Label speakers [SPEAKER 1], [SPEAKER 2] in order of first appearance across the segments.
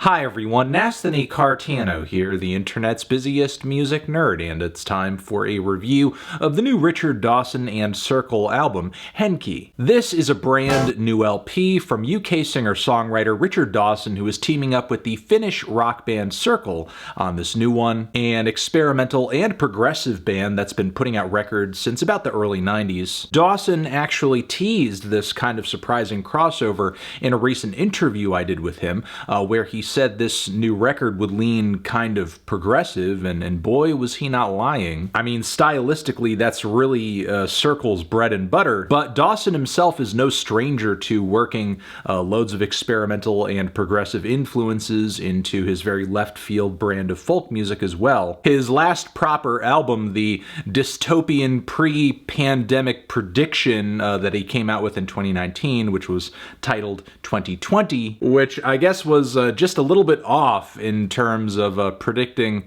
[SPEAKER 1] Hi everyone, Nasthany Cartano here, the internet's busiest music nerd, and it's time for a review of the new Richard Dawson and Circle album, Henki. This is a brand new LP from UK singer-songwriter Richard Dawson, who is teaming up with the Finnish rock band Circle on this new one, an experimental and progressive band that's been putting out records since about the early 90s. Dawson actually teased this kind of surprising crossover in a recent interview I did with him, where he said this new record would lean kind of progressive, and boy was he not lying. I mean, stylistically that's really Circle's bread and butter, but Dawson himself is no stranger to working loads of experimental and progressive influences into his very left field brand of folk music as well. His last proper album, the dystopian pre-pandemic prediction that he came out with in 2019, which was titled 2020, which I guess was just a little bit off in terms of predicting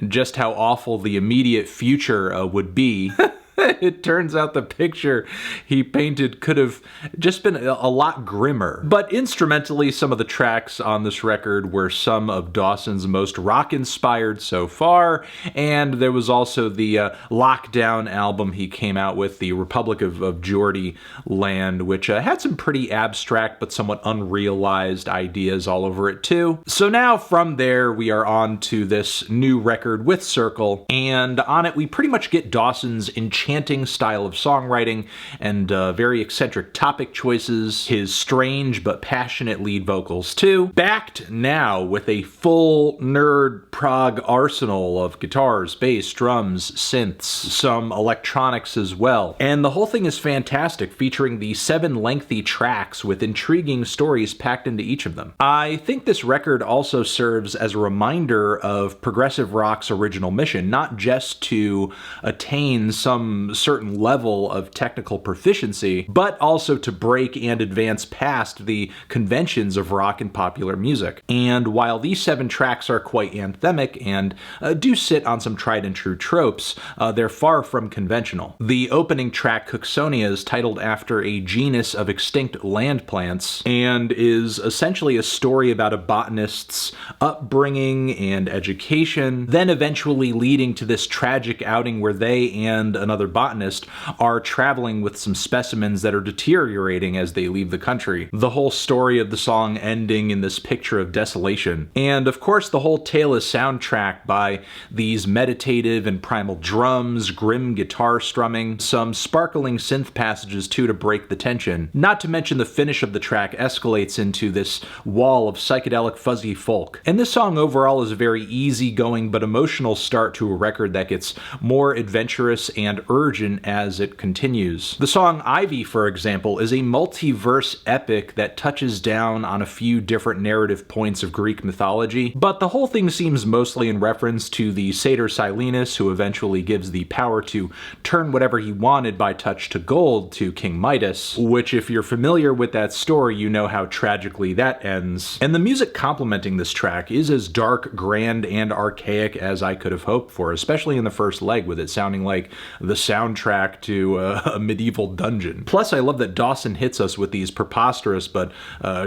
[SPEAKER 1] just how awful the immediate future would be. It turns out the picture he painted could have just been a lot grimmer. But instrumentally, some of the tracks on this record were some of Dawson's most rock-inspired so far, and there was also the Lockdown album he came out with, the Republic of Geordie Land, which had some pretty abstract but somewhat unrealized ideas all over it too. So now from there, we are on to this new record with Circle, and on it we pretty much get Dawson's enchanting style of songwriting and very eccentric topic choices, his strange but passionate lead vocals too, backed now with a full nerd prog arsenal of guitars, bass, drums, synths, some electronics as well. And the whole thing is fantastic, featuring the 7 lengthy tracks with intriguing stories packed into each of them. I think this record also serves as a reminder of progressive rock's original mission, not just to attain some certain level of technical proficiency, but also to break and advance past the conventions of rock and popular music. And while these 7 tracks are quite anthemic and do sit on some tried and true tropes, they're far from conventional. The opening track, COOKSONIA, is titled after a genus of extinct land plants and is essentially a story about a botanist's upbringing and education, then eventually leading to this tragic outing where they and another botanist are traveling with some specimens that are deteriorating as they leave the country. The whole story of the song ending in this picture of desolation. And of course the whole tale is soundtracked by these meditative and primal drums, grim guitar strumming, some sparkling synth passages too to break the tension. Not to mention the finish of the track escalates into this wall of psychedelic fuzzy folk. And this song overall is a very easygoing but emotional start to a record that gets more adventurous and urgent as it continues. The song Ivy, for example, is a multi-verse epic that touches down on a few different narrative points of Greek mythology, but the whole thing seems mostly in reference to the satyr Silenus, who eventually gives the power to turn whatever he wanted by touch to gold to King Midas, which if you're familiar with that story, you know how tragically that ends. And the music complementing this track is as dark, grand, and archaic as I could have hoped for, especially in the first leg, with it sounding like the soundtrack to a medieval dungeon. Plus, I love that Dawson hits us with these preposterous but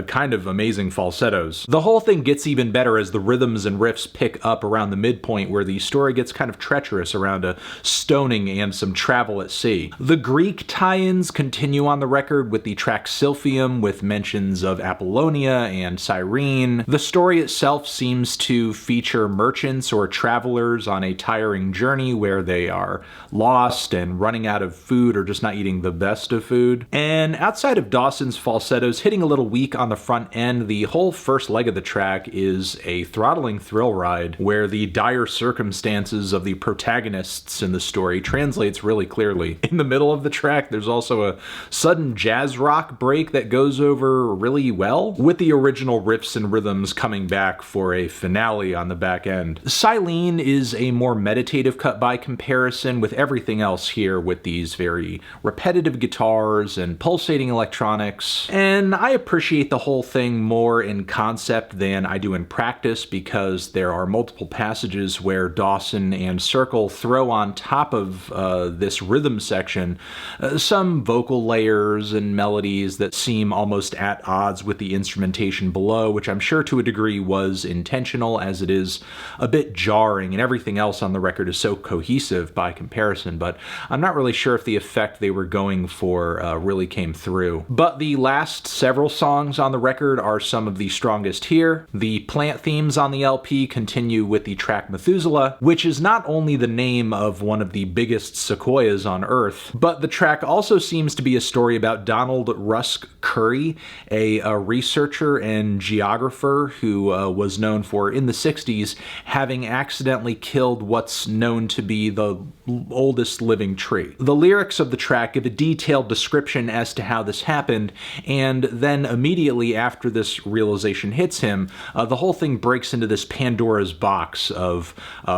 [SPEAKER 1] kind of amazing falsettos. The whole thing gets even better as the rhythms and riffs pick up around the midpoint, where the story gets kind of treacherous around a stoning and some travel at sea. The Greek tie-ins continue on the record with the track SILPHIUM, with mentions of Apollonia and Cyrene. The story itself seems to feature merchants or travelers on a tiring journey where they are lost and running out of food or just not eating the best of food. And outside of Dawson's falsettos hitting a little weak on the front end, the whole first leg of the track is a throttling thrill ride where the dire circumstances of the protagonists in the story translates really clearly. In the middle of the track, there's also a sudden jazz rock break that goes over really well, with the original riffs and rhythms coming back for a finale on the back end. Silene is a more meditative cut by comparison, with everything else else here with these very repetitive guitars and pulsating electronics. And I appreciate the whole thing more in concept than I do in practice, because there are multiple passages where Dawson and Circle throw on top of this rhythm section some vocal layers and melodies that seem almost at odds with the instrumentation below, which I'm sure to a degree was intentional, as it is a bit jarring and everything else on the record is so cohesive by comparison, but I'm not really sure if the effect they were going for really came through. But the last several songs on the record are some of the strongest here. The plant themes on the LP continue with the track Methuselah, which is not only the name of one of the biggest sequoias on Earth, but the track also seems to be a story about Donald Rusk Curry, a researcher and geographer who was known for, in the 60s, having accidentally killed what's known to be the oldest living tree. The lyrics of the track give a detailed description as to how this happened, and then immediately after this realization hits him, the whole thing breaks into this Pandora's box of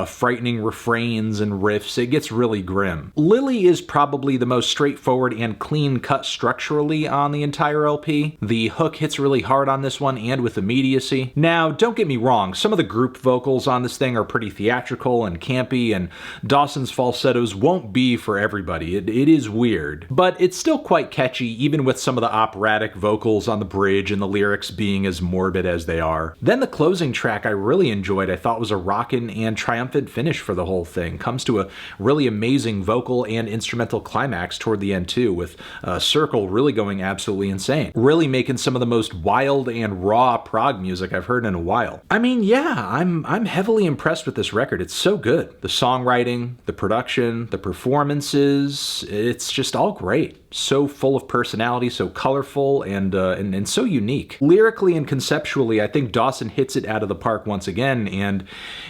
[SPEAKER 1] frightening refrains and riffs. It gets really grim. Lily is probably the most straightforward and clean-cut structurally on the entire LP. The hook hits really hard on this one and with immediacy. Now, don't get me wrong, some of the group vocals on this thing are pretty theatrical and campy, and Dawson's falsettos won't be for everybody. It is weird, but it's still quite catchy, even with some of the operatic vocals on the bridge and the lyrics being as morbid as they are. Then the closing track I really enjoyed. I thought was a rockin' and triumphant finish for the whole thing. Comes to a really amazing vocal and instrumental climax toward the end too, with Circle really going absolutely insane. Really making some of the most wild and raw prog music I've heard in a while. I mean, yeah, I'm heavily impressed with this record. It's so good. The songwriting, the production, the performances, it's just all great. So full of personality, so colorful, and so unique. Lyrically and conceptually, I think Dawson hits it out of the park once again, and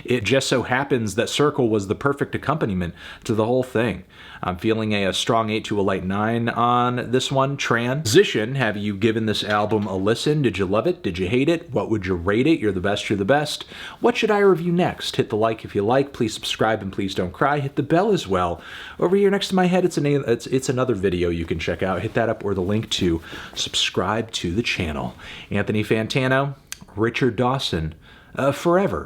[SPEAKER 1] it just so happens that Circle was the perfect accompaniment to the whole thing. I'm feeling a strong 8 to a light 9 on this one. Transition, have you given this album a listen? Did you love it? Did you hate it? What would you rate it? You're the best, you're the best. What should I review next? Hit the like if you like, please subscribe, and please don't cry. Hit the bell as well. Over here next to my head, it's another video you can check out. Hit that up, or the link to subscribe to the channel. Anthony Fantano, Richard Dawson, forever.